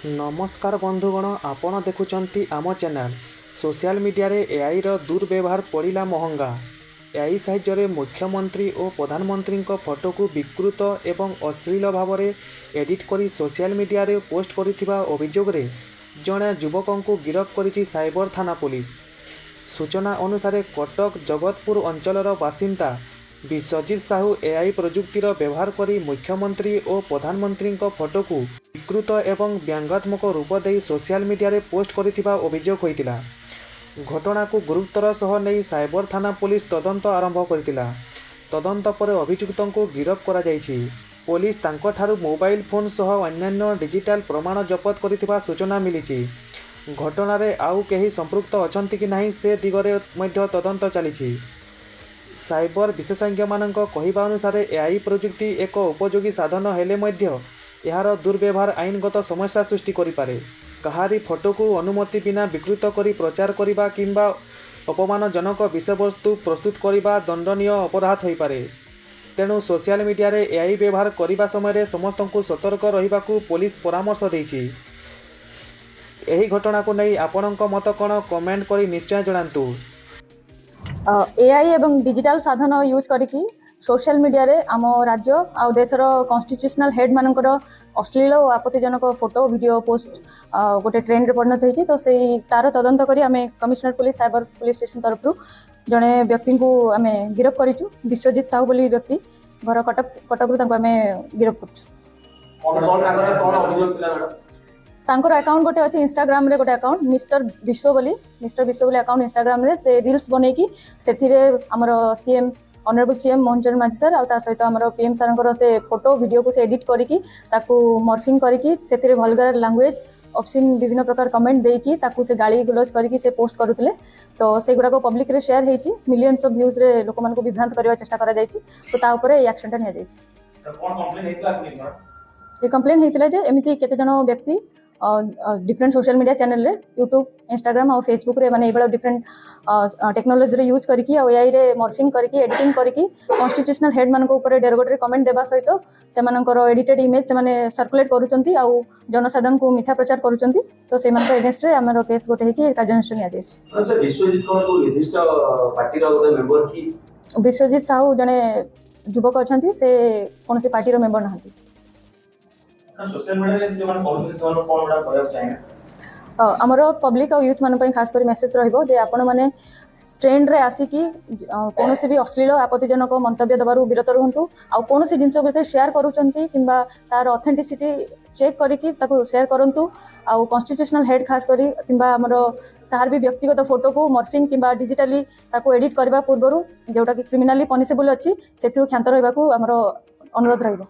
नमस्कार बंधुगण, आपण देखुचंती आम चैनल। सोशल मीडिया रे एआई रो दुर्व्यवहार पड़िला महंगा। एआई साहाय्य मुख्यमंत्री और प्रधानमंत्री फोटो को विकृत एवं अश्लील भाव में एडिट करी सोशल मीडिया रे पोस्ट करिथिबा अभियोग रे जणे युवक को गिरफ्त करिछि साइबर थाना पुलिस। सूचना अनुसार कटक जगतपुर अंचलर बासिंदा विश्वजित साहू एआई प्रजुक्तिर व्यवहार करी मुख्यमंत्री और प्रधानमंत्री फोटो को विकृत एवं व्यंग्यात्मक रूप दे सोशल मीडिया रे पोस्ट करिथिबा अभियोग होइतिला। घटना को गुरुतर सह नहीं साइबर थाना पुलिस तदंत आरंभ करथिला। तदंत पर अभियुक्त को गिरफ्त करा जायछि। पुलिस तांको ठारू मोबाइल फोन सह अन्यान्य डिजिटल प्रमाण जपत करिथिबा सूचना मिलिछि। घटना रे आउ केही संपृक्त अछंती कि नाही से दिगरे मध्य तदंत चलिछि। साइबर विशेषज्ञ मानक कहिबा अनुसार एआई प्रजुक्ति एक उपयोगी साधन हेले मध्य यार दुर्व्यवहार आईनगत समस्या सृष्टि करिपारे। कहारी फोटो को अनुमति बिना विकृत करी प्रचार करिबा किंबा अपमानजनक विषयवस्तु प्रस्तुत करिबा दंडनीय अपराध होई पारे। तेणु सोशल मीडिया रे एआई व्यवहार करिबा समय समस्त को सतर्क रहिबाकू पुलिस परामर्श देइछि। एही घटना को नहीं आपणक मत कौन कमेंट करी निश्चय जणांतु। एआई एवं डिजिटल साधन यूज करिकी सोशल मीडिया रे आम राज्य आ देशर कॉन्स्टिट्यूशनल हेड मानकर अश्लील और आपत्तिजनक फोटो वीडियो पोस्ट गोटे ट्रेंड रे परिणत होती। तो से तार तदंत करी आमे commissioner police cyber police station तरफ जड़े व्यक्ति को आमे गिरफ्त करिछु। विश्वजित साहू बोली व्यक्ति घर कटक आमे गिरफ्त करिछु। तांकर अकाउंट गोटे अच्छे इंस्टाग्राम रे गोटे अकाउंट मिस्टर विश्व बोली अकाउंट इंस्टाग्राम रे से रील्स बनै कि सेथिरे हमर सीएम ऑनरेबल सीएम मोहन चरण माझी सर आ सहित हमर पीएम सर से फोटो वीडियो को से एडिट करिकी ताकू मॉर्फिंग करिकी सेथिरे वल्गर लैंग्वेज ऑप्शन विभिन्न प्रकार कमेंट देकी ताकू से गाली गलौज करिकी से पोस्ट करुथिले। तो से गुडा को पब्लिक रे शेयर हेची मिलियंस ऑफ व्यूज रे लोक मान को विभ्रांत करबा चेष्टा करा जायछि। तो ता ऊपर एक्शन टा निया जायछि। कोन कंप्लेंट हेतला ये कंप्लेंट हेतला जे एमिति केते जण व्यक्ति डिफरेंट सोशल मीडिया चैनल रे यूट्यूब इंस्टाग्राम और फेसबुक रे माने एबला डिफरेंट टेक्नोलॉजी रे यूज करके एआई रे मॉर्फिंग करके एडिटिंग करके कॉन्स्टिट्यूशनल हेड मान को ऊपर डेरोगेटरी कमेंट देबा सहित से मानकर एडिटेड इमेज से माने सर्कुलेट करूचंती आ जनसाधारण को मिथ्या प्रचार करूचंती। तो से मान को अगेंस्ट रे हमर केस गोटे हे कि कार्यानुष्ठान निया जायछि। अच्छा, विश्वजित कोन को निर्दिष्ट पार्टी रो गोटे मेंबर की विश्वजित साहू जने युवक अछंती से कोनसी पार्टी रो मेंबर नहंती। सोशल मीडिया रे जे मान कोन से मान कोन बडा प्रयास चाहिए हमर पब्लिक और यूथ मान पई खास कर मेसेज रहइबो जे आपण माने ट्रेंड रे आसिकी कोनोसी भी अश्लील आपत्तिजनक मंतव्य दबारु विरत रहंतु आ कोनोसी जिंस भीतर शेयर करूचंती किंबा तार ऑथेंटिसिटी चेक करिकी ताको शेयर करंतु। आ कॉन्स्टिट्यूशनल हेड खास करी किंबा हमर तार भी व्यक्तिगत फोटो को मॉर्फिंग किंबा डिजिटली ताको एडिट करबा पूर्वरु जेउटा कि क्रिमिनली पनिशेबल अछि सेथु क्षांत रहबाकू हमर अनुरोध रहइबो।